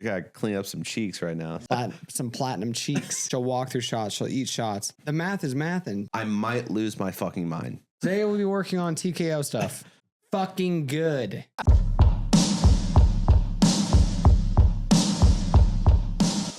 You gotta clean up some cheeks right now. Some platinum cheeks. She'll walk through shots. She'll eat shots. The math is mathing. I might lose my fucking mind. Today we'll be working on TKO stuff. Fucking good.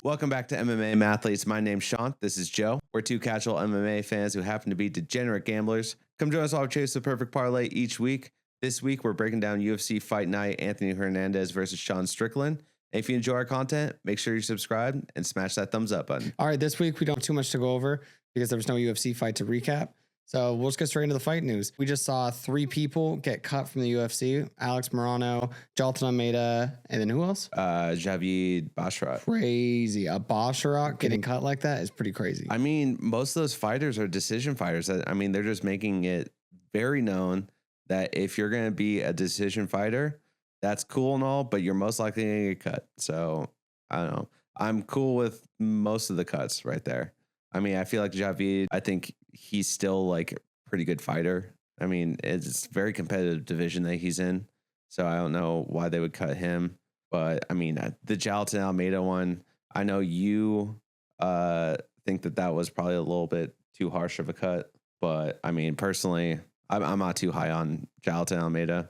Welcome back to MMA Mathletes. My name's Sean. This is Joe. We're two casual MMA fans who happen to be degenerate gamblers. Come join us while we chase the perfect parlay each week. This week, we're breaking down UFC Fight Night, Anthony Hernandez versus Strickland. And if you enjoy our content, make sure you subscribe and smash that thumbs up button. All right, this week we don't have too much to go over because there was no UFC fight to recap. So we'll just get straight into the fight news. We just saw 3 people get cut from the UFC. Alex Morano, Jailton Almeida, and then who else? Javid Basharat. Crazy. A Basharat getting cut like that is pretty crazy. I mean, most of those fighters are decision fighters. I mean, they're just making it very known that if you're going to be a decision fighter, that's cool and all, but you're most likely going to get cut. So, I don't know. I'm cool with most of the cuts right there. I mean, I feel like Javid, I think he's still like a pretty good fighter. I mean, it's a very competitive division that he's in. So, I don't know why they would cut him. But, I mean, the Jailton Almeida one, I know you think that was probably a little bit too harsh of a cut. But, I mean, personally, I'm not too high on Jailton Almeida.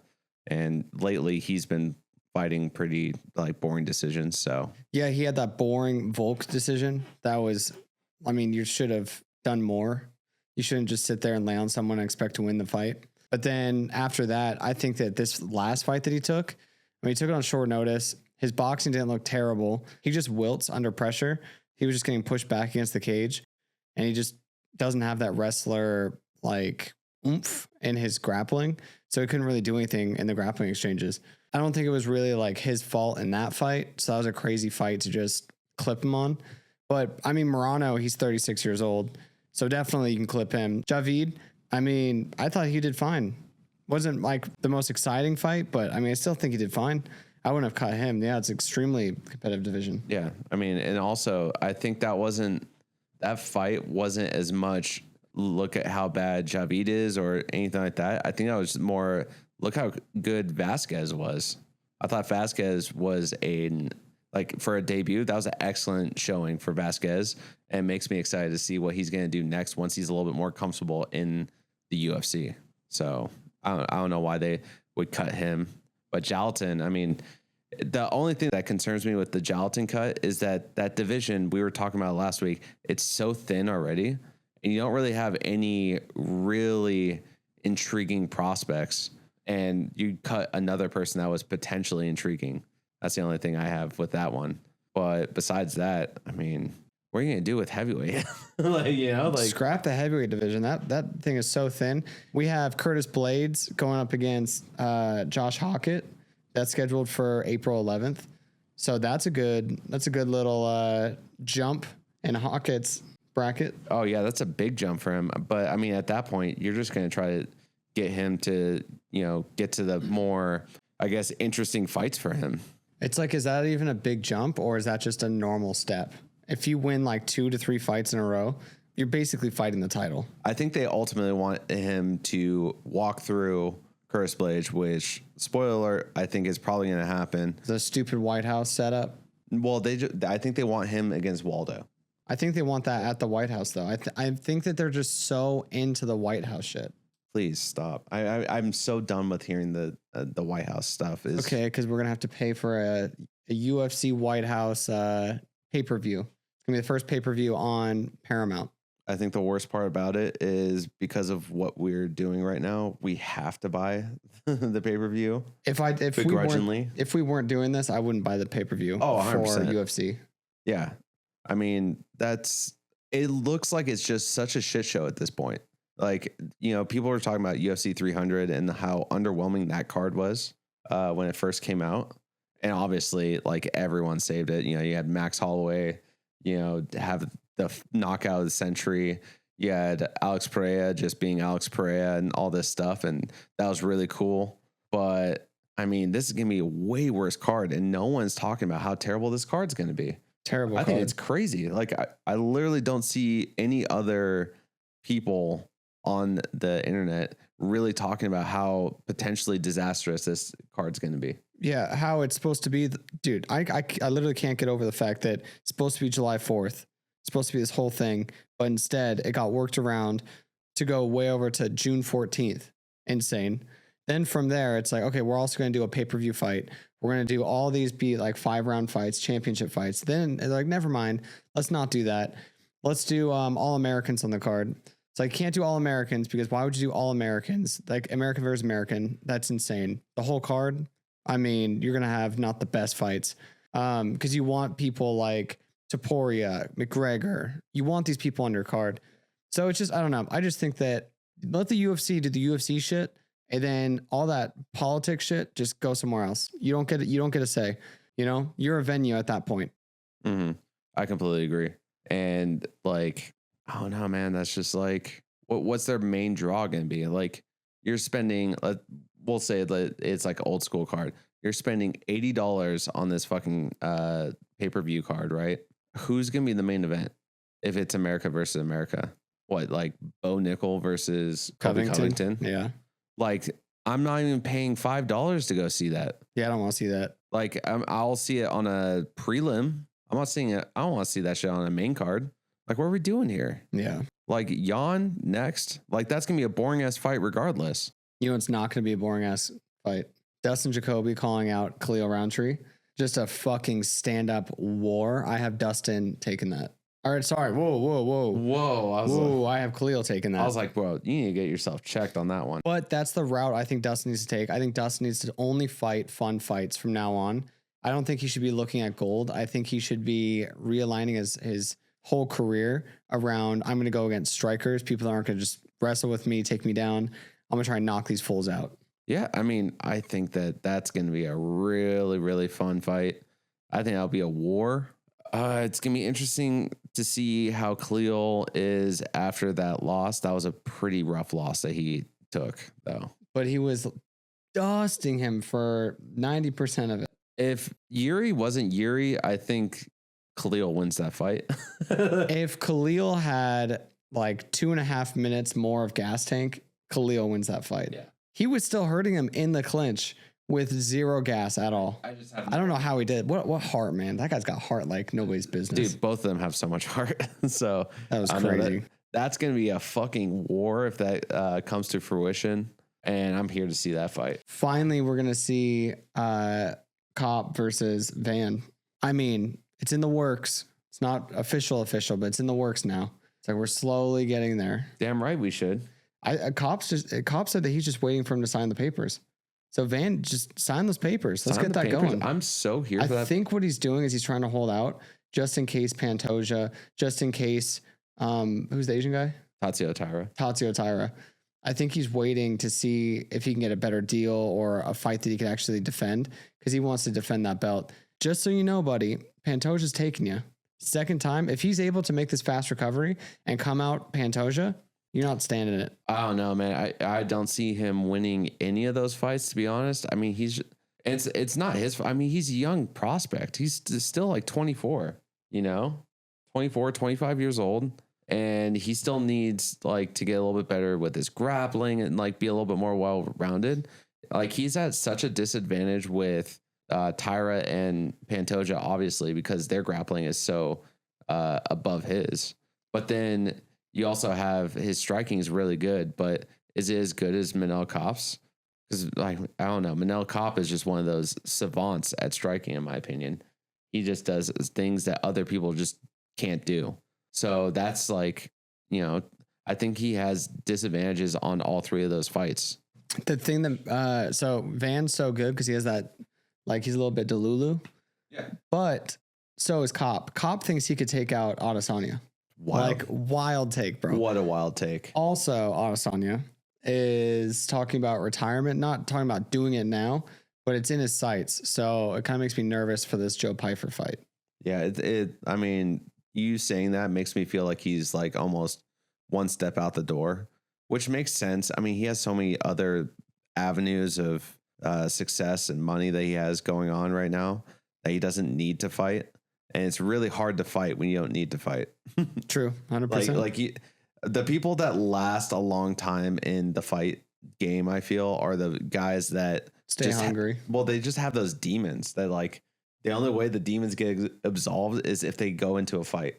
And lately, he's been fighting pretty like boring decisions. So yeah, he had that boring Volk decision. That was, I mean, you should have done more. You shouldn't just sit there and lay on someone and expect to win the fight. But then after that, I think that this last fight that he took, he took it on short notice. His boxing didn't look terrible. He just wilts under pressure. He was just getting pushed back against the cage, and he just doesn't have that wrestler like oomph in his grappling. So he couldn't really do anything in the grappling exchanges. I don't think it was really like his fault in that fight. So that was a crazy fight to just clip him on. But I mean, Morano, he's 36 years old. So definitely you can clip him. Javid, I mean, I thought he did fine. Wasn't like the most exciting fight, but I mean, I still think he did fine. I wouldn't have cut him. Yeah, it's extremely competitive division. Yeah. I mean, and also I think that fight wasn't as much look at how bad Javid is or anything like that. I think that was more look how good Vasquez was. I thought Vasquez was for a debut, that was an excellent showing for Vasquez, and makes me excited to see what he's going to do next once he's a little bit more comfortable in the UFC. So I don't know why they would cut him, but Jailton, I mean, the only thing that concerns me with the Jailton cut is that division we were talking about last week, it's so thin already. And you don't really have any really intriguing prospects, and you cut another person that was potentially intriguing. That's the only thing I have with that one. But besides that, I mean, what are you going to do with heavyweight? Scrap the heavyweight division. That thing is so thin. We have Curtis Blades going up against Josh Hockett. That's scheduled for April 11th. So that's a good little jump in Hockett's bracket. Oh yeah, that's a big jump for him. But I mean, at that point, you're just going to try to get him to, get to the more, I guess, interesting fights for him. It's like, is that even a big jump, or is that just a normal step? If you win like 2 to 3 fights in a row, you're basically fighting the title. I think they ultimately want him to walk through Curtis Blades, which, spoiler alert, I think is probably going to happen. The stupid White House setup. Well, I think they want him against Waldo. I think they want that at the White House, though. I think that they're just so into the White House shit. Please stop. I'm so done with hearing the White House stuff. Okay, because we're going to have to pay for a UFC White House pay-per-view. It's going to be the first pay-per-view on Paramount. I think the worst part about it is because of what we're doing right now, we have to buy the pay-per-view. If we weren't doing this, I wouldn't buy the pay-per-view for UFC. Yeah. I mean, it looks like it's just such a shit show at this point. Like, people were talking about UFC 300 and how underwhelming that card was when it first came out. And obviously, like, everyone saved it. You had Max Holloway, have the knockout of the century. You had Alex Pereira just being Alex Pereira and all this stuff. And that was really cool. But, I mean, this is going to be a way worse card. And no one's talking about how terrible this card's going to be. Terrible I think it's crazy. Like, I literally don't see any other people on the internet really talking about how potentially disastrous this card's going to be. Yeah, how it's supposed to be. Dude, I literally can't get over the fact that it's supposed to be July 4th. It's supposed to be this whole thing, but instead it got worked around to go way over to June 14th. Insane. Then from there, it's like, okay, we're also going to do a pay-per-view fight. We're going to do all these be like 5-round fights, championship fights. Then they're like, never mind. Let's not do that. Let's do all Americans on the card. So I can't do all Americans because why would you do all Americans? Like American versus American. That's insane. The whole card. I mean, you're going to have not the best fights because you want people like Topuria, McGregor. You want these people on your card. So it's just, I don't know. I just think that let the UFC do the UFC shit. And then all that politics shit, just go somewhere else. You don't get it. You don't get a say. You know, you're a venue at that point. Mm-hmm. I completely agree. And like, I don't know, man. That's just like, what's their main draw going to be? Like, you're spending, we'll say that it's like old school card. You're spending $80 on this fucking pay-per-view card, right? Who's going to be the main event if it's America versus America? What, like Bo Nickel versus Covington? Yeah. Like, I'm not even paying $5 to go see that. Yeah, I don't want to see that. Like, I'll see it on a prelim. I'm not seeing it. I don't want to see that shit on a main card. Like, what are we doing here? Yeah. Like, Jan next. Like, that's going to be a boring ass fight regardless. You know, it's not going to be a boring ass fight. Dustin Jacoby calling out Khalil Roundtree. Just a fucking stand up war. I have Dustin taking that. All right, sorry. Whoa. I have Khalil taking that. I was like, bro, you need to get yourself checked on that one. But that's the route I think Dustin needs to take. I think Dustin needs to only fight fun fights from now on. I don't think he should be looking at gold. I think he should be realigning his whole career around, I'm going to go against strikers, people that aren't going to just wrestle with me, take me down. I'm going to try and knock these fools out. Yeah, I mean, I think that's going to be a really, really fun fight. I think that'll be a war. It's going to be interesting to see how Khalil is after that loss. That was a pretty rough loss that he took, though. But he was dusting him for 90% of it. If Yuri wasn't Yuri, I think Khalil wins that fight. If Khalil had like 2.5 minutes more of gas tank, Khalil wins that fight. Yeah. He was still hurting him in the clinch with zero gas at all. I don't know how he did. What heart, man? That guy's got heart like nobody's business. Dude, both of them have so much heart. So that was crazy. That's going to be a fucking war if that comes to fruition. And I'm here to see that fight. Finally, we're going to see Cop versus Van. I mean, it's in the works. It's not official, but it's in the works now. It's like we're slowly getting there. Damn right we should. Cop said that he's just waiting for him to sign the papers. So Van, just sign those papers. Let's get that going. I'm so here for that. I think what he's doing is he's trying to hold out just in case Pantoja, just in case, who's the Asian guy? Tatsuo Taira. I think he's waiting to see if he can get a better deal or a fight that he can actually defend because he wants to defend that belt. Just so you know, buddy, Pantoja's taking you. Second time, if he's able to make this fast recovery and come out Pantoja, you're not standing it. I don't know, man. I don't see him winning any of those fights, to be honest. I mean, it's not his. I mean, he's a young prospect. He's still like 24, 24, 25 years old. And he still needs like to get a little bit better with his grappling and like be a little bit more well-rounded. Like he's at such a disadvantage with Taira and Pantoja, obviously, because their grappling is so above his. But then you also have his striking is really good, but is it as good as Manel Kopp's? Because like I don't know, Manel Kopp is just one of those savants at striking, in my opinion. He just does things that other people just can't do. So that's like, I think he has disadvantages on all three of those fights. The thing that, so Van's so good because he has that, like he's a little bit Delulu. Yeah. But so is Kopp. Kopp thinks he could take out Adesanya. Wild take, bro. What a wild take. Also, Adesanya is talking about retirement, not talking about doing it now, but it's in his sights. So it kind of makes me nervous for this Joe Pyfer fight. Yeah. I mean, you saying that makes me feel like he's like almost one step out the door, which makes sense. I mean, he has so many other avenues of success and money that he has going on right now that he doesn't need to fight. And it's really hard to fight when you don't need to fight. True. 100%. The people that last a long time in the fight game, I feel, are the guys that Stay hungry. They just have those demons that like the only way the demons get absolved is if they go into a fight.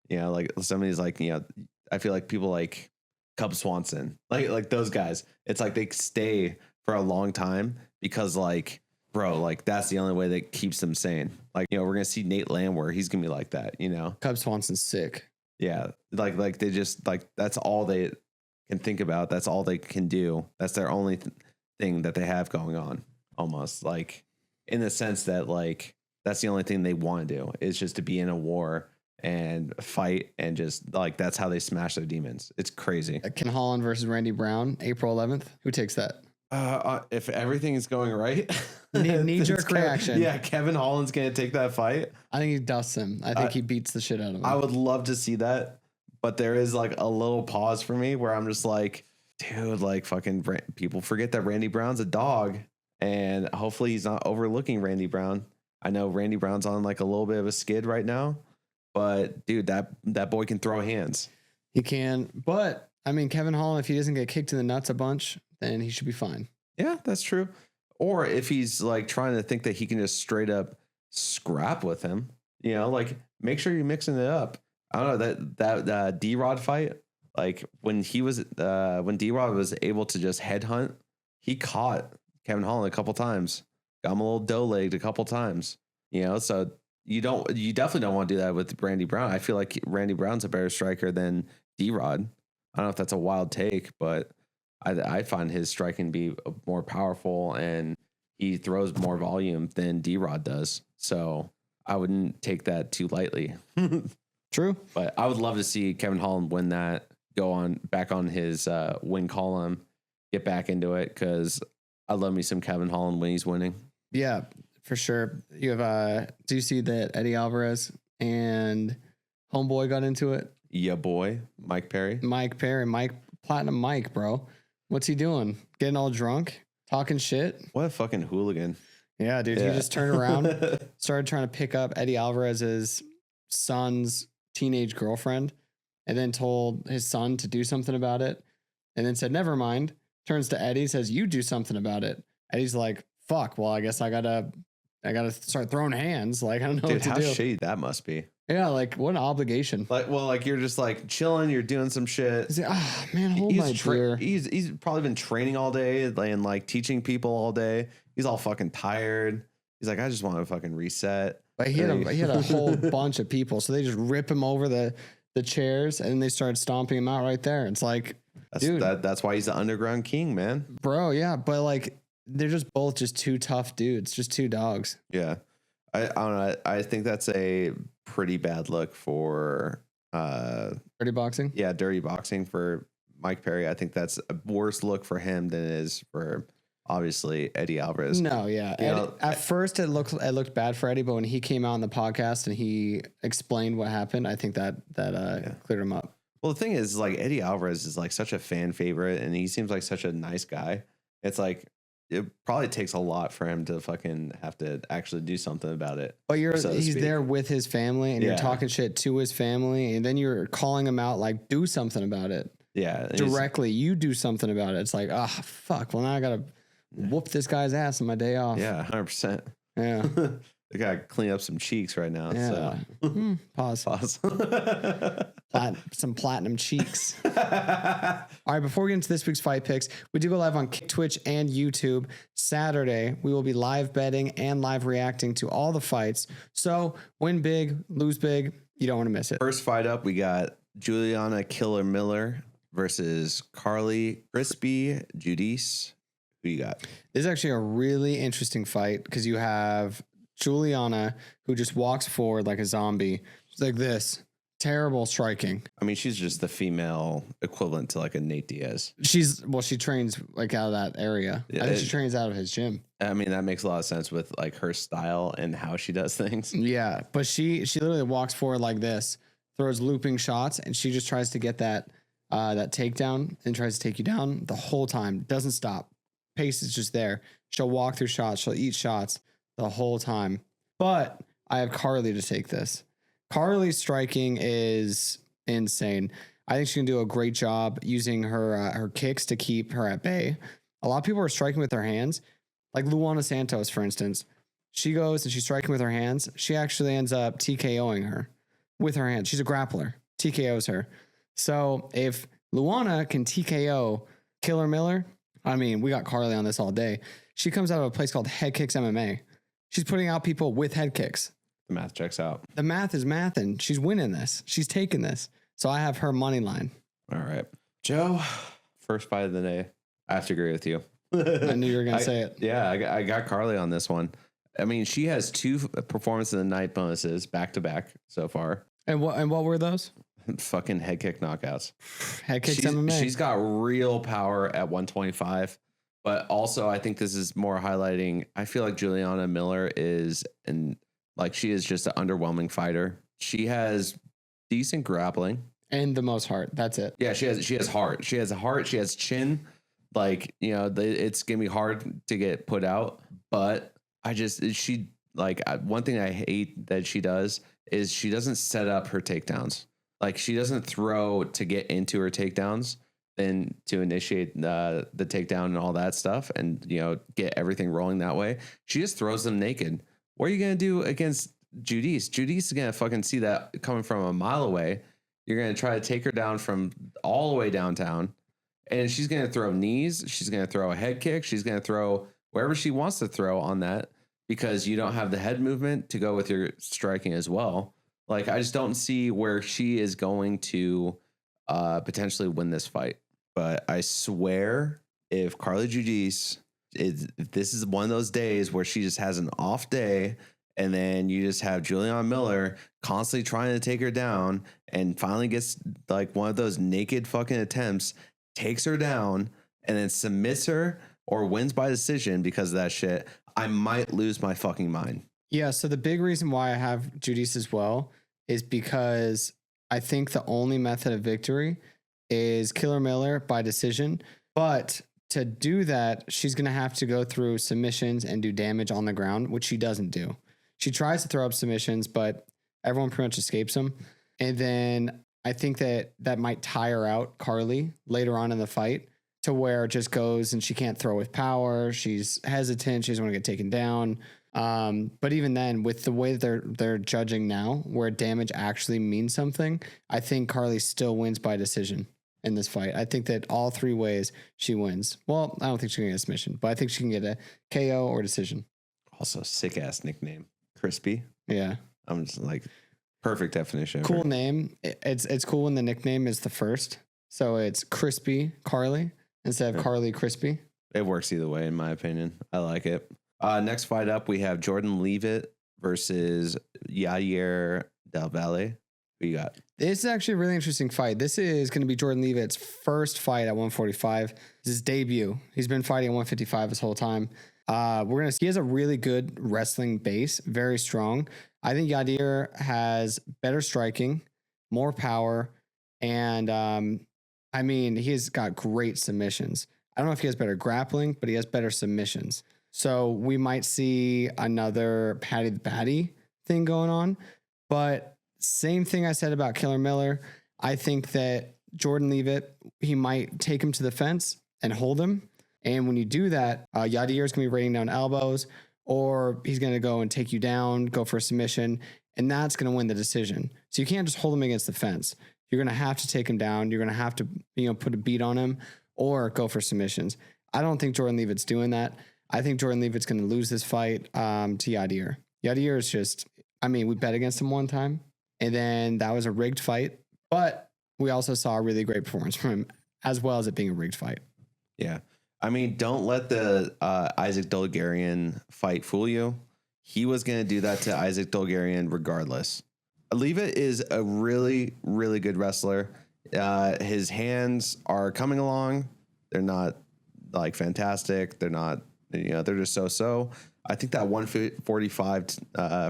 You know, like somebody's like, you know, I feel like people like Cub Swanson, like those guys. It's like they stay for a long time because like, bro, like that's the only way that keeps them sane. Like, you know, we're gonna see Nate Landwehr. He's gonna be like that, you know. Cub Swanson's sick. Yeah, like they just like that's all they can think about. That's all they can do. That's their only thing that they have going on. Almost like in the sense that like that's the only thing they want to do is just to be in a war and fight and just like that's how they smash their demons. It's crazy. Ken Holland versus Randy Brown, April 11th. Who takes that? If everything is going right, knee jerk reaction. Yeah, Kevin Holland's gonna take that fight. I think he dusts him. I think he beats the shit out of him. I would love to see that, but there is like a little pause for me where I'm just like, dude, like fucking people forget that Randy Brown's a dog, and hopefully he's not overlooking Randy Brown. I know Randy Brown's on like a little bit of a skid right now, but dude, that boy can throw hands. He can, but I mean, Kevin Holland, if he doesn't get kicked in the nuts a bunch, then he should be fine. Yeah, that's true. Or if he's like trying to think that he can just straight up scrap with him, you know, like make sure you're mixing it up. I don't know that D-Rod fight, like when D-Rod was able to just headhunt, he caught Kevin Holland a couple times, got him a little doe-legged a couple times, you know, so you definitely don't want to do that with Randy Brown. I feel like Randy Brown's a better striker than D-Rod. I don't know if that's a wild take, but I find his striking to be more powerful and he throws more volume than D-Rod does. So I wouldn't take that too lightly. True. But I would love to see Kevin Holland win that, go back on his win column, get back into it because I love me some Kevin Holland when he's winning. Yeah, for sure. You have do you see that Eddie Alvarez and Homeboy got into it? Yeah, boy. Mike Perry, Platinum Mike, bro. What's he doing? Getting all drunk, talking shit. What a fucking hooligan. Yeah, dude. Yeah. He just turned around, started trying to pick up Eddie Alvarez's son's teenage girlfriend, and then told his son to do something about it, and then said, never mind. Turns to Eddie, says, you do something about it. Eddie's like, fuck, well, I guess I gotta start throwing hands. Like, I don't know what to do. Dude, how shady that must be. Yeah, like what an obligation. Like you're just like chilling, you're doing some shit. He's like, man, hold my beer. He's probably been training all day and like teaching people all day. He's all fucking tired. He's like, I just want to fucking reset. But he had a whole bunch of people, so they just rip him over the chairs and they started stomping him out right there. It's like, dude, that's why he's the underground king, man. Bro, yeah, but like they're just both just two tough dudes, just two dogs. Yeah. I don't know. I think that's a pretty bad look for dirty boxing. Yeah, dirty boxing for Mike Perry. I think that's a worse look for him than it is for obviously Eddie Alvarez. No, yeah. Eddie, at first it looked bad for Eddie, but when he came out on the podcast and he explained what happened, I think that cleared him up. Well, the thing is, like Eddie Alvarez is like such a fan favorite, and he seems like such a nice guy. It's like, it probably takes a lot for him to fucking have to actually do something about it. But he's there with his family and you're talking shit to his family and then you're calling him out like, do something about it. Yeah. Directly. You do something about it. It's like, fuck. Well, now I got to whoop this guy's ass on my day off. Yeah. 100%. Yeah. I got to clean up some cheeks right now. Yeah. So. Pause. Some platinum cheeks. All right, before we get into this week's fight picks, we do go live on Twitch and YouTube. Saturday, we will be live betting and live reacting to all the fights. So win big, lose big. You don't want to miss it. First fight up, we got Juliana Killer Miller versus Carly Crispy Judice. Who you got? This is actually a really interesting fight because you have Juliana, who just walks forward like a zombie. She's like this. Terrible striking. I mean, she's just the female equivalent to like a Nate Diaz. She trains like out of that area. Yeah, I think she trains out of his gym. I mean, that makes a lot of sense with like her style and how she does things. Yeah, but she literally walks forward like this, throws looping shots, and she just tries to get that takedown and tries to take you down the whole time. Doesn't stop. Pace is just there. She'll walk through shots. She'll eat shots the whole time. But I have Carly to take this. Carly's striking is insane. I think she can do a great job using her kicks to keep her at bay. A lot of people are striking with their hands. Like Luana Santos, for instance, she goes and she's striking with her hands. She actually ends up TKOing her with her hands. She's a grappler, TKOs her. So if Luana can TKO Killer Miller, I mean, we got Carly on this all day. She comes out of a place called Head Kicks MMA. She's putting out people with head kicks. The math checks out. The math is math, and she's winning this. She's taking this. So I have her money line. All right. Joe, first fight of the day. I have to agree with you. I knew you were going to say it. Yeah, I got Carly on this one. I mean, she has 2 performance of the night bonuses back to back so far. And what were those? Fucking head kick knockouts. Head kicks MMA. She's got real power at 125. But also, I think this is more highlighting. I feel like Juliana Miller is, and like she is just an underwhelming fighter. She has decent grappling and the most heart. That's it. Yeah, she has heart. She has a heart. She has chin. Like, you know, it's gonna be hard to get put out. But one thing I hate that she does is she doesn't set up her takedowns. Like, she doesn't throw to get into her takedowns, then to initiate the takedown and all that stuff, and, you know, get everything rolling that way. She just throws them naked. What are you gonna do against Judice? Judice is gonna fucking see that coming from a mile away. You're gonna try to take her down from all the way downtown, and she's gonna throw knees. She's gonna throw a head kick. She's gonna throw wherever she wants to throw on that, because you don't have the head movement to go with your striking as well. Like, I just don't see where she is going to potentially win this fight. But I swear, if Carly Judice, if this is one of those days where she just has an off day, and then you just have Juliana Miller constantly trying to take her down, and finally gets like one of those naked fucking attempts, takes her down, and then submits her or wins by decision because of that shit, I might lose my fucking mind. Yeah, so the big reason why I have Judice as well is because I think the only method of victory is Killer Miller by decision. But to do that, she's going to have to go through submissions and do damage on the ground, which she doesn't do. She tries to throw up submissions, but everyone pretty much escapes them. And then I think that might tire out Carly later on in the fight, to where it just goes and she can't throw with power. She's hesitant. She doesn't want to get taken down. But even then, with the way that they're judging now, where damage actually means something, I think Carly still wins by decision in this fight. I think that all 3 ways she wins. Well, I don't think she can get a submission, but I think she can get a KO or decision. Also, sick ass nickname, Crispy. Yeah, I'm just like, perfect definition. Cool name. It's cool when the nickname is the first, so it's Crispy Carly instead of Carly Crispy. It works either way, in my opinion. I like it. Next fight up, we have Jordan Leavitt versus Yair Del Valle. Who you got? This is actually a really interesting fight. This is going to be Jordan Leavitt's first fight at 145. This is his debut. He's been fighting at 155 this whole time. He has a really good wrestling base, very strong. I think Yair has better striking, more power, and I mean, he's got great submissions. I don't know if he has better grappling, but he has better submissions. So we might see another Patty the Batty thing going on. But same thing I said about Killer Miller. I think that Jordan Leavitt, he might take him to the fence and hold him. And when you do that, Yair is going to be raining down elbows, or he's going to go and take you down, go for a submission, and that's going to win the decision. So you can't just hold him against the fence. You're going to have to take him down. You're going to have to, put a beat on him or go for submissions. I don't think Jordan Leavitt's doing that. I think Jordan Leavitt's going to lose this fight to Yair. Yair is just, we bet against him one time, and then that was a rigged fight. But we also saw a really great performance from him, as well as it being a rigged fight. Yeah. Don't let the Isaac Dolgarian fight fool you. He was going to do that to Isaac Dolgarian regardless. Leavitt is a really, really good wrestler. His hands are coming along. They're not like fantastic. They're not, they're just so. I think that 145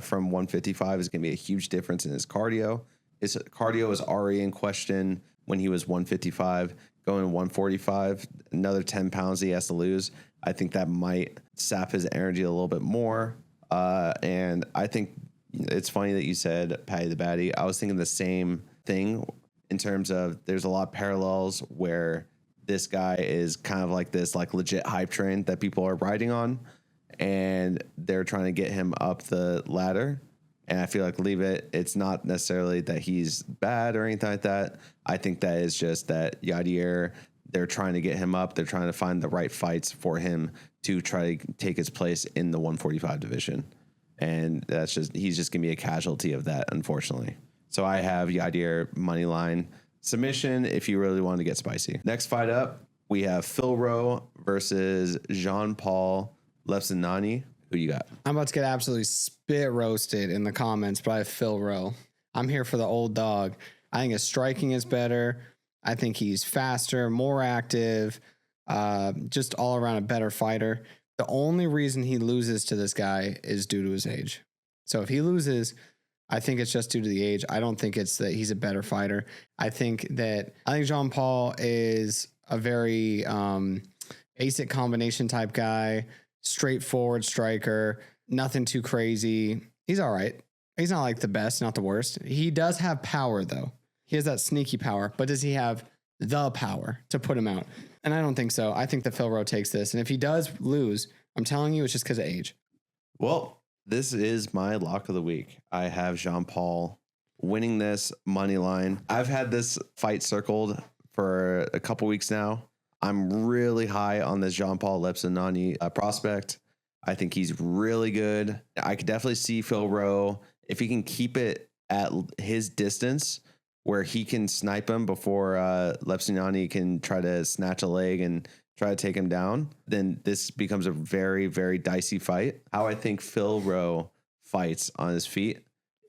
from 155 is going to be a huge difference in his cardio. His cardio is already in question when he was 155. Going 145, another 10 pounds he has to lose. I think that might sap his energy a little bit more. And I think it's funny that you said Patty the Batty. I was thinking the same thing in terms of there's a lot of parallels where this guy is kind of like this like legit hype train that people are riding on. and they're trying to get him up the ladder. And I feel like leave it. It's not necessarily that he's bad or anything like that. I think that is just that Yadier, they're trying to get him up. They're trying to find the right fights for him to try to take his place in the 145 division. And he's just going to be a casualty of that, unfortunately. So I have Yadier money line submission if you really want to get spicy. Next fight up, we have Phil Rowe versus Jean-Paul Lepsinani. Who you got? I'm about to get absolutely spit roasted in the comments, but I have Phil Rowe. I'm here for the old dog. I think his striking is better. I think he's faster, more active, just all around a better fighter. The only reason he loses to this guy is due to his age. So if he loses, I think it's just due to the age. I don't think it's that he's a better fighter. I think Jean-Paul is a very basic combination type guy, straightforward striker, nothing too crazy. He's all right. He's not like the best, not the worst. He does have power though. He has that sneaky power, but does he have the power to put him out? And I don't think so. I think that Phil Rowe takes this. And if he does lose, I'm telling you, it's just because of age. Well, this is my lock of the week. I have Jean-Paul winning this money line. I've had this fight circled for a couple weeks now. I'm really high on this Jean-Paul Lepsinani prospect. I think he's really good. I could definitely see Phil Rowe, if he can keep it at his distance where he can snipe him before Lepsinani can try to snatch a leg and try to take him down, then this becomes a very, very dicey fight. How I think Phil Rowe fights on his feet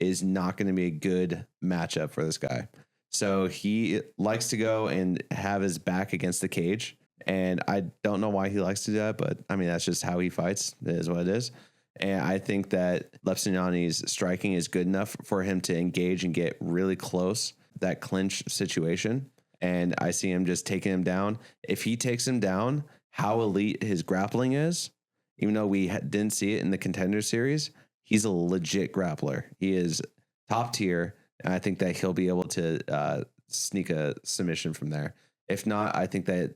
is not going to be a good matchup for this guy. So he likes to go and have his back against the cage. And I don't know why he likes to do that, but I mean, that's just how he fights. It is what it is. And I think that Lepsinani's striking is good enough for him to engage and get really close, that clinch situation. And I see him just taking him down. If he takes him down, how elite his grappling is, even though we didn't see it in the Contender Series, he's a legit grappler. He is top tier. And I think that he'll be able to sneak a submission from there. If not, I think that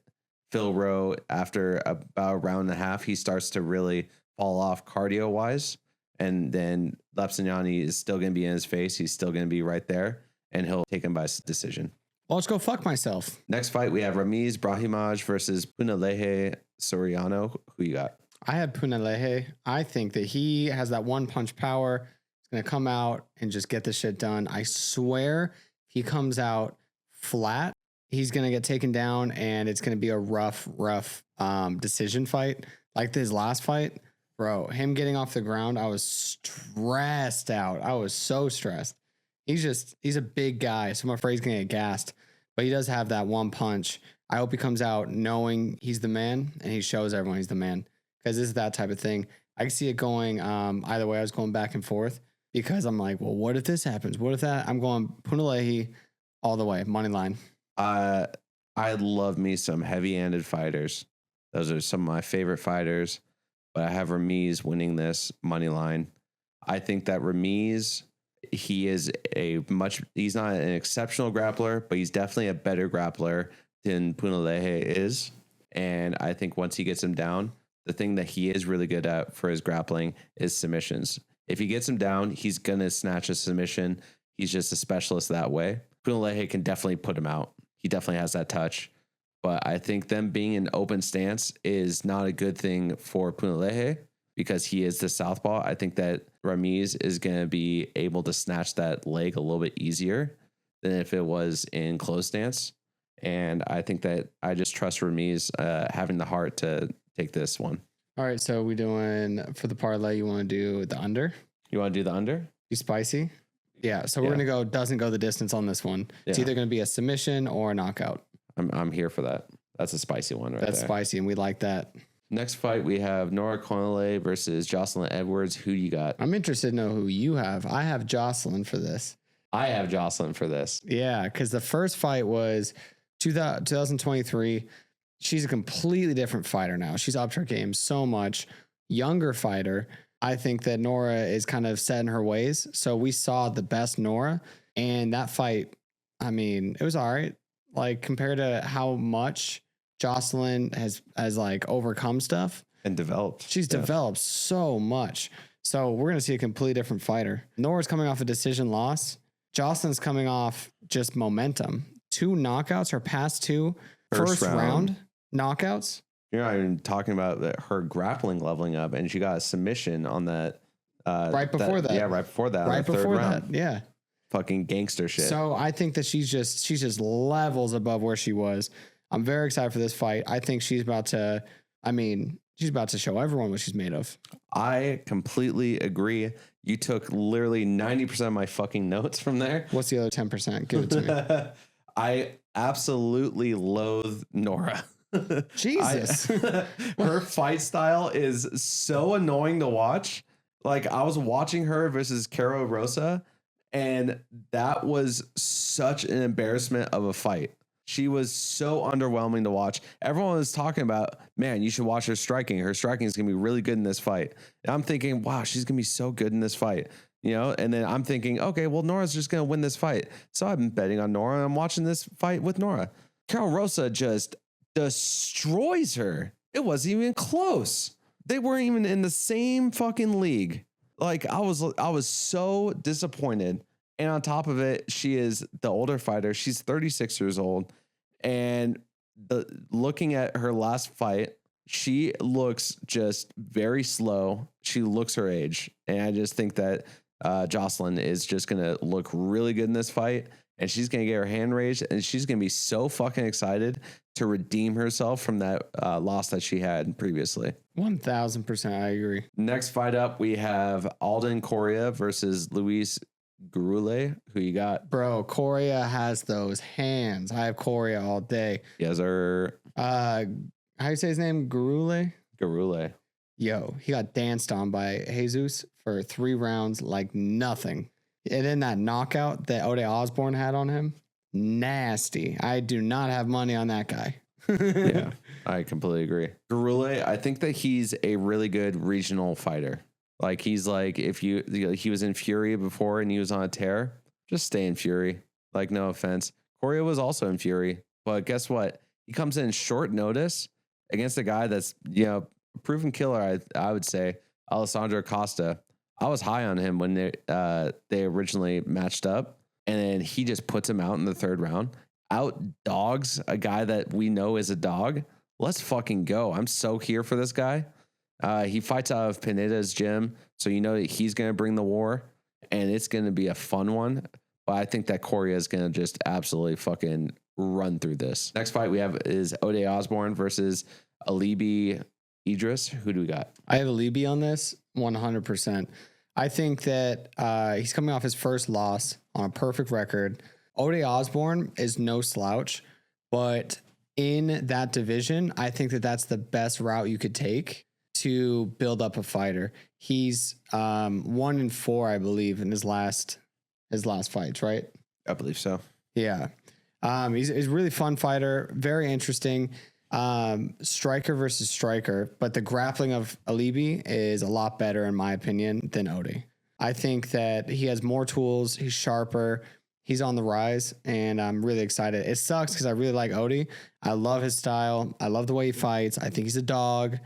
Phil Rowe, after about a round and a half, he starts to really fall off cardio-wise. And then Lepsinani is still going to be in his face. He's still going to be right there. And he'll take him by decision. Well, let's go fuck myself. Next fight, we have Ramiz Brahimaj versus Punalehe Soriano. Who you got? I have Punalehe. I think that he has that one punch power. He's going to come out and just get this shit done. I swear if he comes out flat, he's going to get taken down and it's going to be a rough decision fight. Like his last fight, bro, him getting off the ground, I was stressed out. I was so stressed. He's a big guy, so I'm afraid he's going to get gassed. But he does have that one punch. I hope he comes out knowing he's the man and he shows everyone he's the man. Because this is that type of thing. I can see it going either way. I was going back and forth because I'm like, well, what if this happens? What if that? I'm going Punalehe all the way, money line. I love me some heavy-handed fighters. Those are some of my favorite fighters. But I have Ramiz winning this money line. I think that Ramiz, he's not an exceptional grappler, but he's definitely a better grappler than Punalehe is. And I think once he gets him down, the thing that he is really good at for his grappling is submissions. If he gets him down, he's going to snatch a submission. He's just a specialist that way. Punalehe can definitely put him out. He definitely has that touch. But I think them being in open stance is not a good thing for Punalehe because he is the southpaw. I think that Ramiz is going to be able to snatch that leg a little bit easier than if it was in closed stance. And I think that I just trust Ramiz having the heart to take this one. All right, so we doing for the parlay, you want to do the under? You want to do the under? Be spicy? Yeah, so we're going to go doesn't go the distance on this one. Yeah. It's either going to be a submission or a knockout. I'm here for that. That's a spicy one right there. That's spicy, and we like that. Next fight, we have Nora Conley versus Jocelyn Edwards. Who you got? I'm interested to know who you have. I have Jocelyn for this. I have Jocelyn for this. Yeah, because the first fight was 2023. She's a completely different fighter now. She's upped her game so much. Younger fighter. I think that Nora is kind of set in her ways. So we saw the best Nora. And that fight, I mean, it was all right. Like compared to how much Jocelyn has like overcome stuff. And developed. She's developed so much. So we're going to see a completely different fighter. Nora's coming off a decision loss. Jocelyn's coming off just momentum. 2 knockouts, her past 2 first round knockouts. You're not even talking about her grappling leveling up, and she got a submission on that. Right before that. Yeah, right before that. Right before that. Yeah. Fucking gangster shit. So I think that she's just levels above where she was. I'm very excited for this fight. I think she's about to show everyone what she's made of. I completely agree. You took literally 90% of my fucking notes from there. What's the other 10%? Give it to me. I absolutely loathe Nora. Jesus. Her fight style is so annoying to watch. Like, I was watching her versus Caro Rosa, and that was such an embarrassment of a fight. She was so underwhelming to watch. Everyone was talking about, man, you should watch her striking. Her striking is going to be really good in this fight. And I'm thinking, wow, she's going to be so good in this fight. You know, and then I'm thinking, okay, well, Nora's just going to win this fight. So I've been betting on Nora, and I'm watching this fight with Nora. Caro Rosa just destroys her. It wasn't even close. They weren't even in the same fucking league. Like, I was so disappointed. And on top of it, she is the older fighter. She's 36 years old. And looking at her last fight, she looks just very slow. She looks her age. And I just think that Jocelyn is just going to look really good in this fight. And she's going to get her hand raised. And she's going to be so fucking excited to redeem herself from that loss that she had previously. 1000%. I agree. Next fight up, we have Alden Correa versus Luis Gurule. Who you got? Bro, Correa has those hands. I have Correa all day. Yes, sir. How you say his name? Gurule? Gurule. Yo, he got danced on by Jesus for 3 rounds like nothing. And then that knockout that Ode Osborne had on him, nasty. I do not have money on that guy. Yeah, I completely agree. Gurule, I think that he's a really good regional fighter. Like, he's like, he was in Fury before and he was on a tear, just stay in Fury. Like, no offense. Correa was also in Fury, but guess what? He comes in short notice against a guy that's, you know, a proven killer. I would say Alessandro Costa. I was high on him when they originally matched up, and then he just puts him out in the 3rd round. Out dogs a guy that we know is a dog. Let's fucking go. I'm so here for this guy. He fights out of Pineda's gym, so you know that he's going to bring the war, and it's going to be a fun one. But I think that Correa is going to just absolutely fucking run through this. Next fight we have is Ode Osborne versus Alibi Idris. Who do we got? I have Alibi on this 100%. I think that he's coming off his first loss on a perfect record. Ode Osborne is no slouch, but in that division, I think that that's the best route you could take to build up a fighter. He's 1-4, I believe, in his last fights, right? I believe so. Yeah. He's a really fun fighter, very interesting. Striker versus striker, but the grappling of Alibi is a lot better, in my opinion, than Ode. I think that he has more tools. He's sharper. He's on the rise, and I'm really excited. It sucks because I really like Ode. I love his style. I love the way he fights. I think he's a dog,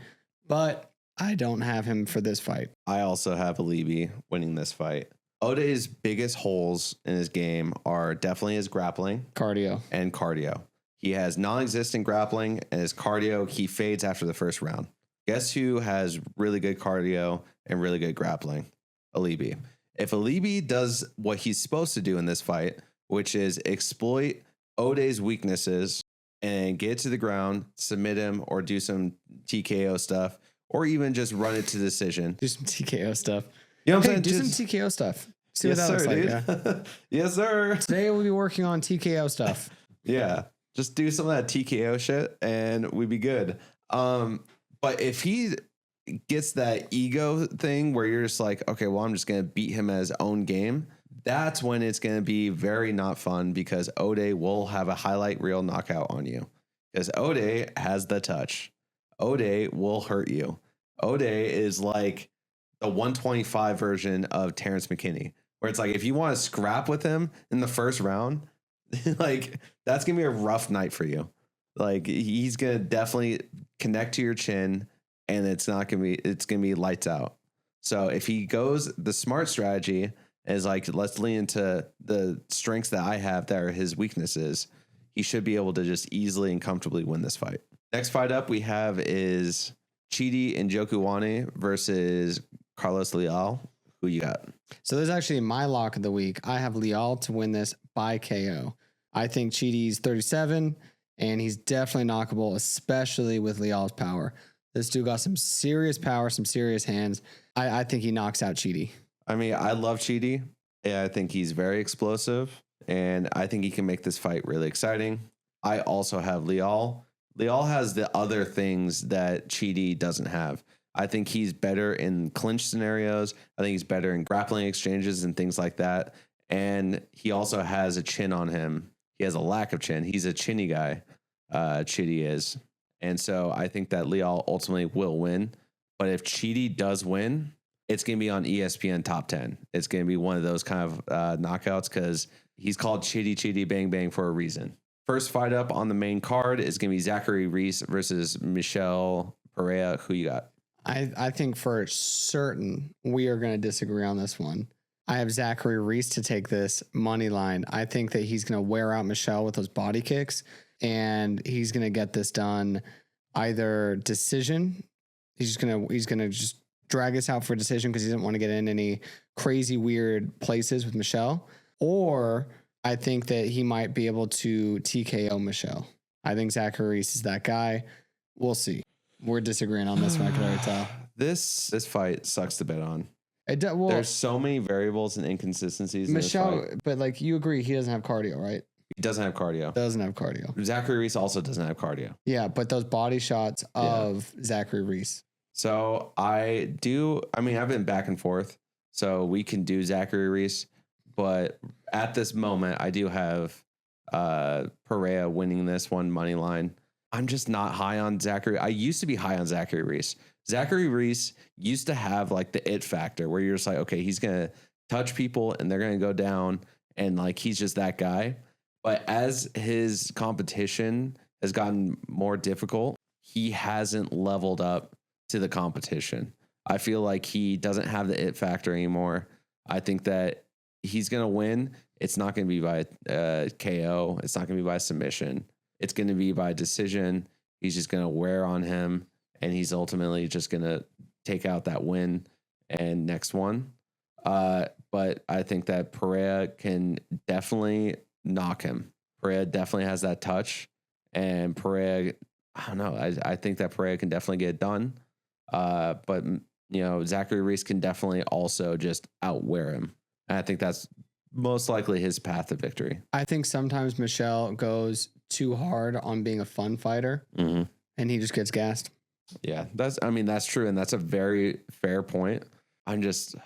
but I don't have him for this fight. I also have Alibi winning this fight. Ode's biggest holes in his game are definitely his grappling, Cardio. and cardio. He has non-existent grappling, and his cardio, he fades after the 1st round. Guess who has really good cardio and really good grappling? Alibi. If Alibi does what he's supposed to do in this fight, which is exploit Ode's weaknesses and get to the ground, submit him, or do some TKO stuff, or even just run it to decision. Do some TKO stuff. You know what I'm saying? Do some TKO stuff. See yes, what that sir, looks like. dude. Yeah. Yes, sir. Today we'll be working on TKO stuff. Yeah. Just do some of that TKO shit and we'd be good. But if he gets that ego thing where you're just like, okay, well, I'm just going to beat him at his own game, that's when it's going to be very not fun, because Ode will have a highlight reel knockout on you, because Ode has the touch. Ode will hurt you. Ode is like the 125 version of Terrence McKinney, where it's like, if you want to scrap with him in the 1st round, like, that's going to be a rough night for you. Like, he's going to definitely connect to your chin and it's going to be lights out. So if he goes, the smart strategy is like, let's lean into the strengths that I have that are his weaknesses. He should be able to just easily and comfortably win this fight. Next fight up we have is Chidi Njokuani versus Carlos Leal. Who you got? So this is actually my lock of the week. I have Leal to win this by KO. I think Chidi's 37, and he's definitely knockable, especially with Leal's power. This dude got some serious power, some serious hands. I think he knocks out Chidi. I mean, I love Chidi. I think he's very explosive, and I think he can make this fight really exciting. I also have Leal. Leal has the other things that Chidi doesn't have. I think he's better in clinch scenarios. I think he's better in grappling exchanges and things like that. And he also has a chin on him. He has a lack of chin. He's a chinny guy. Chidi is. And so I think that Leal ultimately will win. But if Chidi does win, it's going to be on ESPN Top 10. It's going to be one of those kind of knockouts because he's called Chidi Bang Bang for a reason. First fight up on the main card is going to be Zachary Reese versus Michel Pereira. Who you got? I think for certain we are going to disagree on this one. I have Zachary Reese to take this money line. I think that he's going to wear out Michel with those body kicks, and he's going to get this done either decision. He's going to just drag us out for a decision because he doesn't want to get in any crazy weird places with Michel, or I think that he might be able to TKO Michel. I think Zachary Reese is that guy. We'll see. We're disagreeing on this one. I can already tell. This fight sucks to bet on. Well, there's so many variables and inconsistencies. Michel, but like you agree, he doesn't have cardio, right? He doesn't have cardio. Doesn't have cardio. Zachary Reese also doesn't have cardio. Yeah, but those body shots of Zachary Reese. So I've been back and forth. So we can do Zachary Reese, but at this moment, I do have Pereira winning this one money line. I'm just not high on Zachary. I used to be high on Zachary Reese. Zachary Reese used to have like the it factor where you're just like, okay, he's going to touch people and they're going to go down. And like, he's just that guy. But as his competition has gotten more difficult, he hasn't leveled up to the competition. I feel like he doesn't have the it factor anymore. I think that he's going to win. It's not going to be by KO. It's not going to be by submission. It's going to be by decision. He's just going to wear on him, and he's ultimately just going to take out that win and next one. But I think that Pereira can definitely knock him. Pereira definitely has that touch, and Pereira, I don't know. I think that Pereira can definitely get it done. But Zachary Reese can definitely also just outwear him. And I think that's most likely his path to victory. I think sometimes Michel goes too hard on being a fun fighter, and he just gets gassed. Yeah, that's true, and that's a very fair point. I just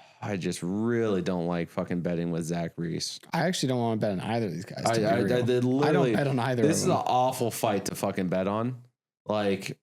really don't like fucking betting with Zach Reese. I actually don't want to bet on either of these guys. I don't bet on either. This is an awful fight to fucking bet on. Like,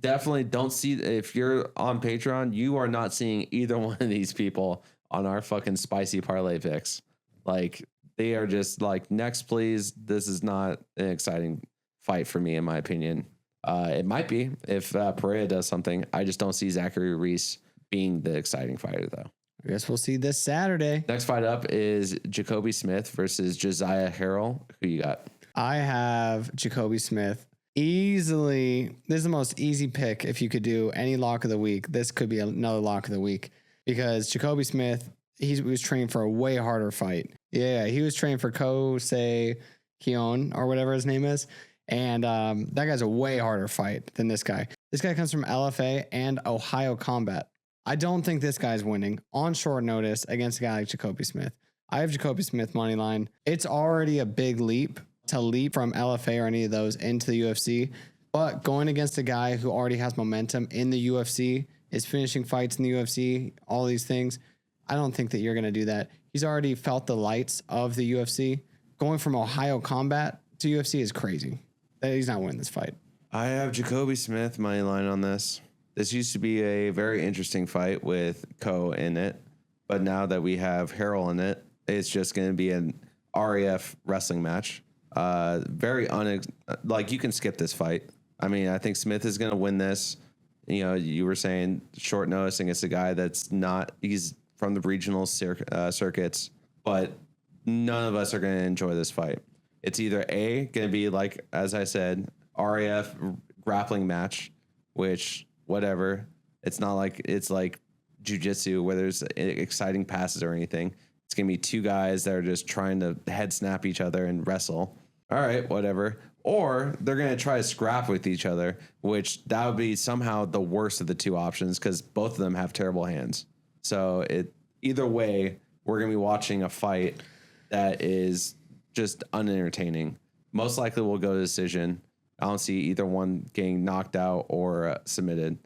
definitely don't see, if you're on Patreon, you are not seeing either one of these people on our fucking spicy parlay picks. Like, they are just like, next, please. This is not an exciting fight for me, in my opinion. It might be if Pereira does something. I just don't see Zachary Reese being the exciting fighter, though. I guess we'll see this Saturday. Next fight up is Jacoby Smith versus Josiah Harrell. Who you got? I have Jacoby Smith. Easily, this is the most easy pick if you could do any lock of the week. This could be another lock of the week because Jacoby Smith, he was training for a way harder fight. Yeah, he was training for Kosei Kion or whatever his name is. And that guy's a way harder fight than this guy. This guy comes from LFA and Ohio Combat. I don't think this guy's winning on short notice against a guy like Jacoby Smith. I have Jacoby Smith money line. It's already a big leap to leap from LFA or any of those into the UFC. But going against a guy who already has momentum in the UFC, is finishing fights in the UFC, all these things, I don't think that you're going to do that. He's already felt the lights of the UFC. Going from Ohio Combat to UFC is crazy. He's not winning this fight. I have Jacoby Smith money line on this. This used to be a very interesting fight with Ko in it, but now that we have Harrell in it, it's just going to be an RAF wrestling match. Like, you can skip this fight. I mean, I think Smith is going to win this. You were saying short notice against a guy he's from the regional circuits, but none of us are going to enjoy this fight. It's either going to be like, as I said, RAF grappling match, which whatever. It's not like it's like jiu-jitsu where there's exciting passes or anything. It's going to be two guys that are just trying to head snap each other and wrestle. All right, whatever. Or they're going to try to scrap with each other, which that would be somehow the worst of the two options because both of them have terrible hands. So either way, we're going to be watching a fight that is just unentertaining. Most likely we'll go to decision. I don't see either one getting knocked out or submitted.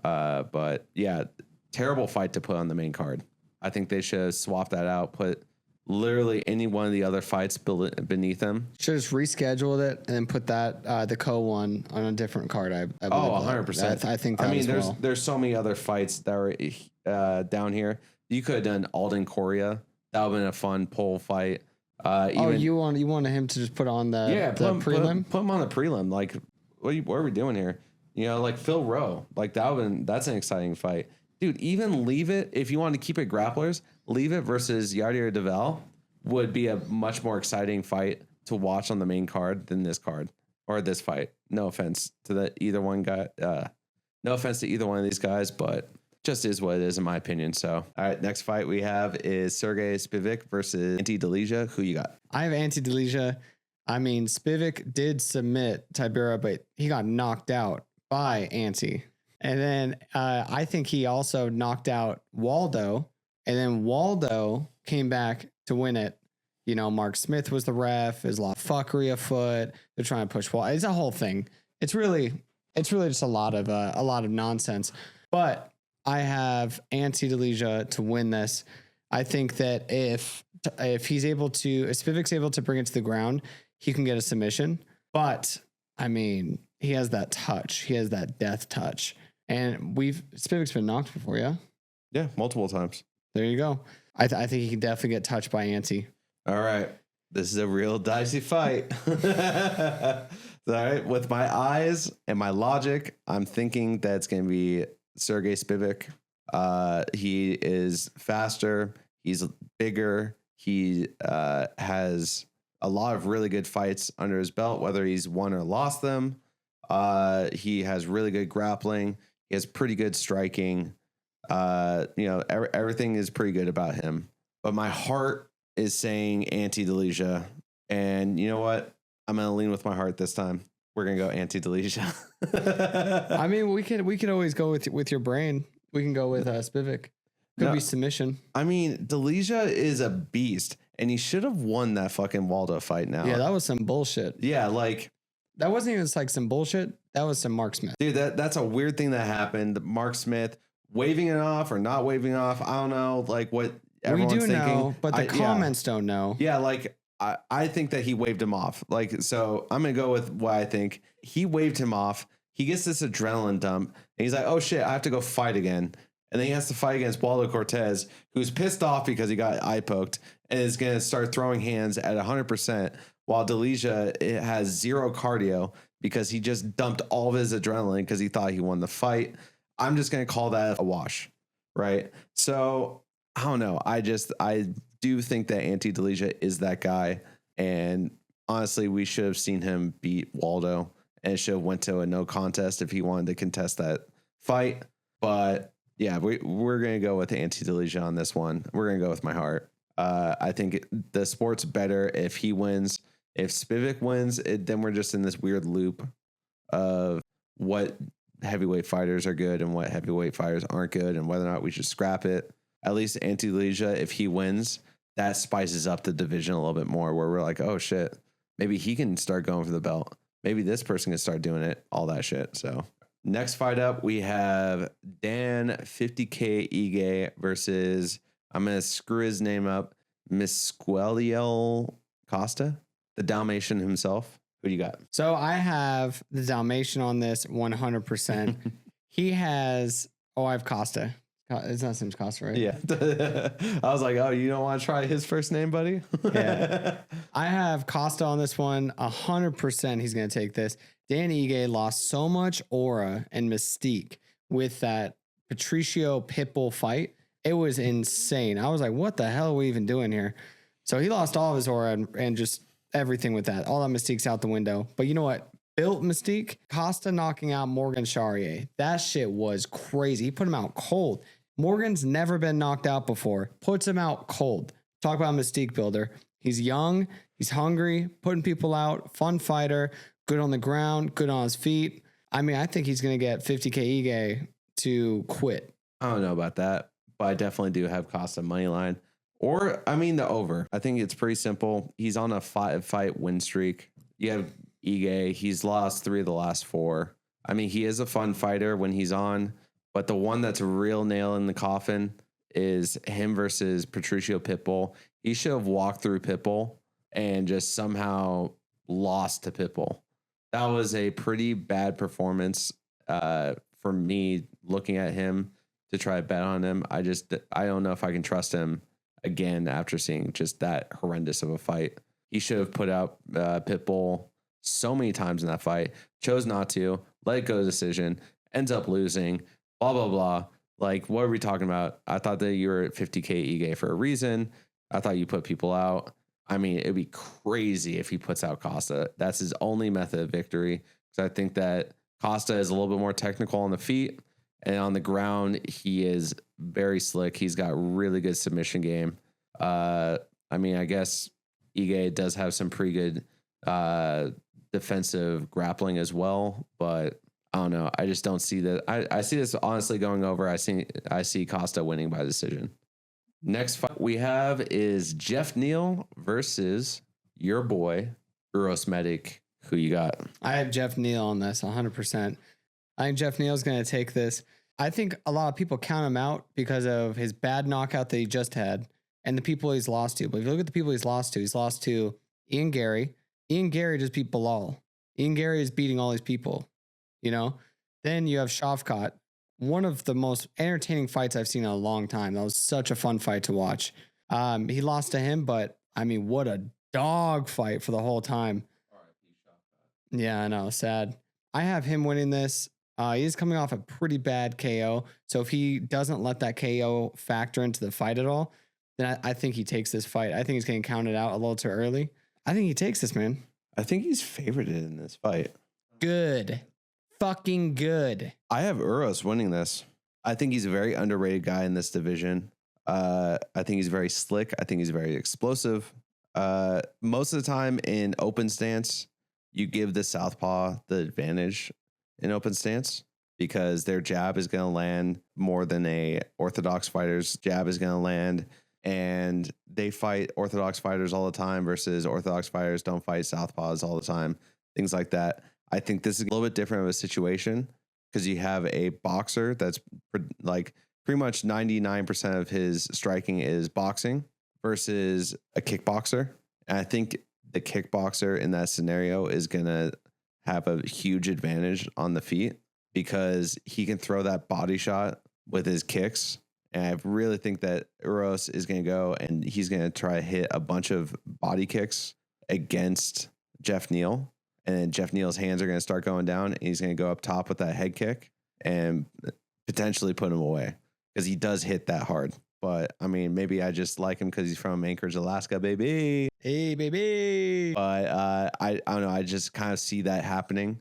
But yeah, terrible fight to put on the main card. I think they should have swapped that out, put literally any one of the other fights beneath them. Should have just rescheduled it and then put that the one on a different card. I believe 100%. I think that there's so many other fights that are down here. You could have done Alden Correa. That would have been a fun pole fight. You wanted him to just put on the prelim? Put him on the prelim. Like, what are we doing here? Like Phil Rowe. Like that's an exciting fight. Dude, even leave it, if you want to keep it grapplers, leave it versus Yardir Deval would be a much more exciting fight to watch on the main card than this card or this fight. No offense to either one guy. No offense to either one of these guys, but just is what it is in my opinion. So, all right, next fight we have is Sergey Spivak versus Ante Delija. Who you got? I have Ante Delija. I mean, Spivak did submit Tibera, but he got knocked out by Ante. And then I think he also knocked out Waldo. And then Waldo came back to win it. Mark Smith was the ref. There's a lot of fuckery afoot. They're trying to push Waldo. It's a whole thing. It's really just a lot of nonsense. But I have Ante Delija to win this. I think that if Spivak's able to bring it to the ground, he can get a submission. But I mean, he has that touch. He has that death touch. And Spivak's been knocked before, yeah? Yeah, multiple times. There you go. I think he can definitely get touched by Ante. All right. This is a real dicey fight. All right. With my eyes and my logic, I'm thinking that it's going to be Sergey Spivak. He is faster. He's bigger. He has a lot of really good fights under his belt, whether he's won or lost them. He has really good grappling. He has pretty good striking. Everything is pretty good about him. But my heart is saying Ante Delija. And you know what? I'm going to lean with my heart this time. We're going to go Ante Delija. I mean, we could always go with your brain. We can go with Spivak. Could be submission. I mean, Delija is a beast. And he should have won that fucking Waldo fight now. Yeah, that was some bullshit. Yeah, like... That wasn't even like some bullshit. That was some Mark Smith. Dude, that's a weird thing that happened. Mark Smith waving it off or not waving off. I don't know, like what everyone's thinking. We do know, but the comments don't know. Yeah, like I think that he waved him off. Like, so I'm going to go with what I think. He waved him off. He gets this adrenaline dump. And he's like, oh, shit, I have to go fight again. And then he has to fight against Waldo Cortez, who's pissed off because he got eye poked and is going to start throwing hands at 100%. While Delija has zero cardio because he just dumped all of his adrenaline because he thought he won the fight. I'm just going to call that a wash, right? So I don't know. I do think that Ante Delija is that guy. And honestly, we should have seen him beat Waldo and should have went to a no contest if he wanted to contest that fight. But yeah, we're going to go with Ante Delija on this one. We're going to go with my heart. I think the sport's better if he wins. If Spivak wins, then we're just in this weird loop of what heavyweight fighters are good and what heavyweight fighters aren't good and whether or not we should scrap it. At least Ante Delija, if he wins, that spices up the division a little bit more where we're like, oh, shit, maybe he can start going for the belt. Maybe this person can start doing it, all that shit. So next fight up, we have Dan 50K Ige versus, I'm going to screw his name up, Misqueliel Costa. The Dalmatian himself. Who do you got? So I have the Dalmatian on this 100%. He has, I have Costa. It's not his name's Costa, right? Yeah. I was like, oh, you don't want to try his first name, buddy? Yeah. I have Costa on this one. 100% he's going to take this. Dan Ige lost so much aura and mystique with that Patricio Pitbull fight. It was insane. I was like, what the hell are we even doing here? So he lost all of his aura and just everything with that. All that mystique's out the window. But you know what? Built mystique, Costa knocking out Morgan Charrier. That shit was crazy. He put him out cold. Morgan's never been knocked out before. Puts him out cold. Talk about mystique builder. He's young. He's hungry, putting people out. Fun fighter. Good on the ground. Good on his feet. I mean, I think he's going to get 50K Ige to quit. I don't know about that, but I definitely do have Costa money line. Or, I mean, the over. I think it's pretty simple. He's on a fight win streak. You have Ige. He's lost 3 of the last 4. I mean, he is a fun fighter when he's on, but the one that's a real nail in the coffin is him versus Patricio Pitbull. He should have walked through Pitbull and just somehow lost to Pitbull. That was a pretty bad performance for me looking at him to try to bet on him. I don't know if I can trust him again after seeing just that horrendous of a fight. He should have put out Pitbull so many times in that fight, chose not to, let it go decision, ends up losing, blah, blah, blah. Like, what are we talking about? I thought that you were at 50K Ige for a reason. I thought you put people out. I mean, it'd be crazy if he puts out Costa. That's his only method of victory. So I think that Costa is a little bit more technical on the feet, and on the ground, he is very slick. He's got really good submission game. I mean, I guess Ige does have some pretty good defensive grappling as well, but I don't know. I just don't see that. I see this honestly going over. I see Costa winning by decision. Next fight we have is Geoff Neal versus your boy, Uros Medic. Who you got? I have Geoff Neal on this 100%. I think Geoff Neal's going to take this. I think a lot of people count him out because of his bad knockout that he just had and the people he's lost to. But if you look at the people he's lost to Ian Gary. Ian Gary just beat Bilal. Ian Gary is beating all these people, you know? Then you have Shavkat, one of the most entertaining fights I've seen in a long time. That was such a fun fight to watch. He lost to him, but I mean, what a dog fight for the whole time. Yeah, I know. Sad. I have him winning this. He's coming off a pretty bad KO. So if he doesn't let that KO factor into the fight at all, then I think he takes this fight. I think he's getting counted out a little too early. I think he takes this, man. I think he's favorited in this fight. Good. Fucking good. I have Uros winning this. I think he's a very underrated guy in this division. I think he's very slick. I think he's very explosive. Most of the time in open stance, you give the southpaw the advantage in open stance because their jab is going to land more than a orthodox fighter's jab is going to land. And they fight orthodox fighters all the time versus orthodox fighters don't fight southpaws all the time. Things like that. I think this is a little bit different of a situation because you have a boxer that's like pretty much 99% of his striking is boxing versus a kickboxer. And I think the kickboxer in that scenario is going to have a huge advantage on the feet because he can throw that body shot with his kicks. And I really think that Uros is going to go and he's going to try to hit a bunch of body kicks against Geoff Neal. And then Geoff Neal's hands are going to start going down and he's going to go up top with that head kick and potentially put him away because he does hit that hard. But I mean, maybe I just like him because he's from Anchorage, Alaska, baby. Hey, baby. But I don't know. I just kind of see that happening.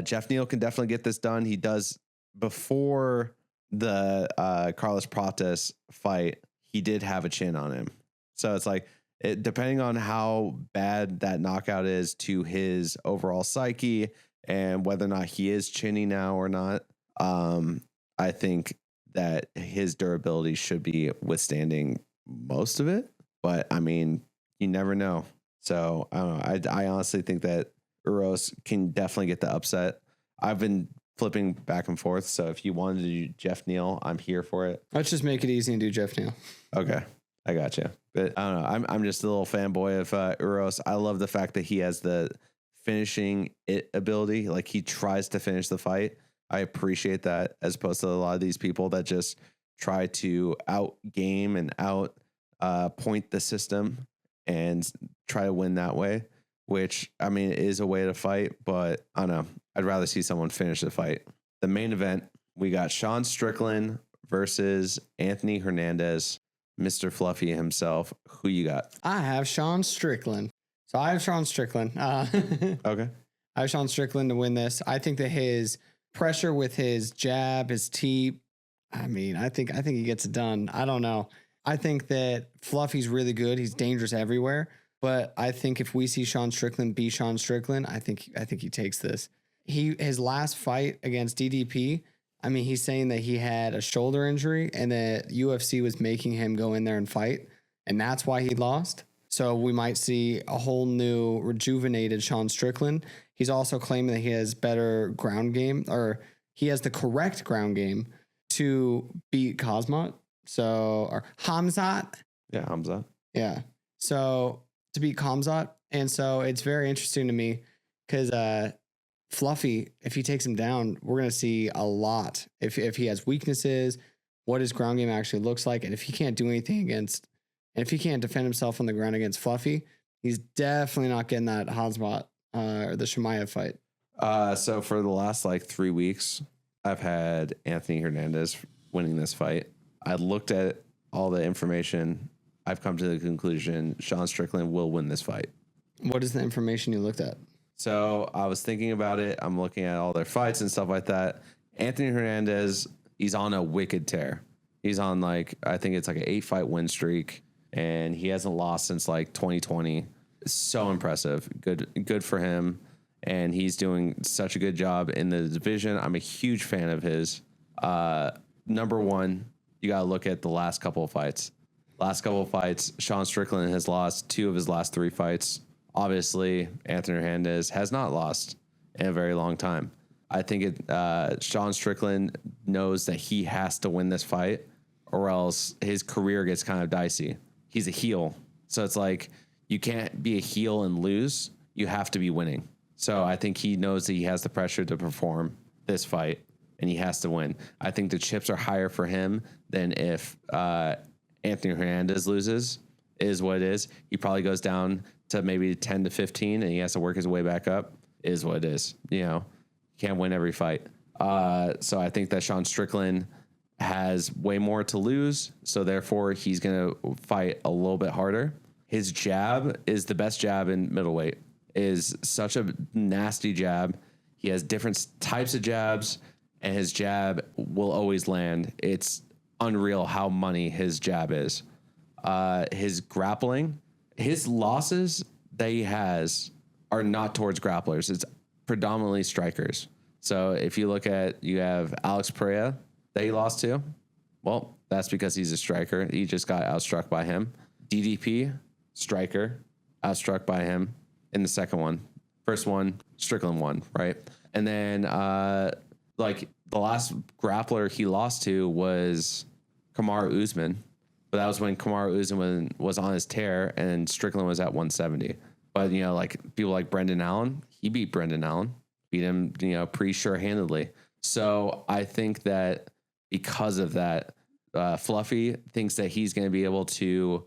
Geoff Neal can definitely get this done. He does before the Carlos Prates fight. He did have a chin on him. So it's like, depending on how bad that knockout is to his overall psyche and whether or not he is chinny now or not, I think that his durability should be withstanding most of it. But I mean, you never know. So I don't know. I honestly think that Uros can definitely get the upset. I've been flipping back and forth. So if you wanted to do Geoff Neal, I'm here for it. Let's just make it easy and do Geoff Neal. Okay. I got you. But I don't know. I'm just a little fanboy of Uros. I love the fact that he has the finishing it ability. Like he tries to finish the fight. I appreciate that as opposed to a lot of these people that just try to out game and out point the system and try to win that way, which I mean is a way to fight, but I don't know. I'd rather see someone finish the fight. The main event, We got Sean Strickland versus Anthony Hernandez, Mr. Fluffy himself. Who you got? I have Sean Strickland. So I have Sean Strickland. Okay. I have Sean Strickland to win this. I think that his pressure with his jab, his teep, I think he gets it done. I don't know. I think that Fluffy's really good. He's dangerous everywhere. But I think if we see Sean Strickland be Sean Strickland, I think he takes this. His last fight against DDP, he's saying that he had a shoulder injury and that UFC was making him go in there and fight, and that's why he lost. So we might see a whole new rejuvenated Sean Strickland. He's also claiming that he has better ground game, or he has the correct ground game to beat Khamzat. Or Khamzat. Yeah, Khamzat. Yeah. So to beat Khamzat. And so it's very interesting to me because Fluffy, if he takes him down, we're going to see a lot. If he has weaknesses, what his ground game actually looks like. And if he can't do anything against, and if he can't defend himself on the ground against Fluffy, he's definitely not getting that Khamzat or the Chimaev fight. So for the last 3 weeks, I've had Anthony Hernandez winning this fight. I looked at all the information. I've come to the conclusion Sean Strickland will win this fight. What is the information you looked at? So I was thinking about it. I'm looking at all their fights and stuff like that. Anthony Hernandez, he's on a wicked tear. He's on I think it's an 8-fight win streak, and he hasn't lost since 2020. So impressive. Good for him. And he's doing such a good job in the division. I'm a huge fan of his. Number one, you got to look at the last couple of fights. Sean Strickland has lost 2 of his last 3 fights. Obviously, Anthony Hernandez has not lost in a very long time. I think Sean Strickland knows that he has to win this fight or else his career gets kind of dicey. He's a heel. So it's you can't be a heel and lose. You have to be winning. So I think he knows that he has the pressure to perform this fight and he has to win. I think the chips are higher for him than if Anthony Hernandez loses, is what it is. He probably goes down to maybe 10 to 15 and he has to work his way back up, is what it is. Can't win every fight. So I think that Sean Strickland has way more to lose. So therefore he's going to fight a little bit harder. His jab is the best jab in middleweight, is such a nasty jab. He has different types of jabs and his jab will always land. It's unreal how money his jab is. His grappling, his losses that he has are not towards grapplers. It's predominantly strikers. So if you look at, you have Alex Pereira that he lost to. Well, that's because he's a striker. He just got outstruck by him. DDP, striker, outstruck by him in the second one. First one, Strickland won, right? And then the last grappler he lost to was Kamaru Usman. But that was when Kamaru Usman was on his tear and Strickland was at 170. But, people like Brendan Allen, he beat Brendan Allen, beat him, pretty sure-handedly. So I think that because of that, Fluffy thinks that he's going to be able to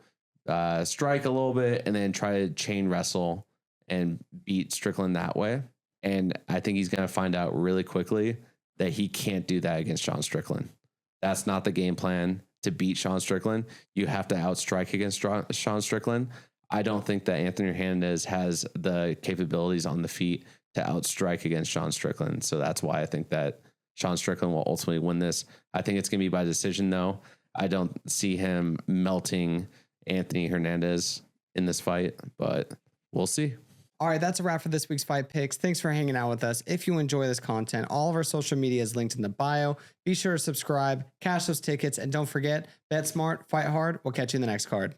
strike a little bit and then try to chain wrestle and beat Strickland that way. And I think he's going to find out really quickly that he can't do that against Sean Strickland. That's not the game plan to beat Sean Strickland. You have to outstrike against Sean Strickland. I don't think that Anthony Hernandez has the capabilities on the feet to outstrike against Sean Strickland. So that's why I think that Sean Strickland will ultimately win this. I think it's going to be by decision, though. I don't see him melting Anthony Hernandez in this fight, but we'll see. All right, that's a wrap for this week's Fight Picks. Thanks for hanging out with us. If you enjoy this content, all of our social media is linked in the bio. Be sure to subscribe, cash those tickets, and don't forget, bet smart, fight hard. We'll catch you in the next card.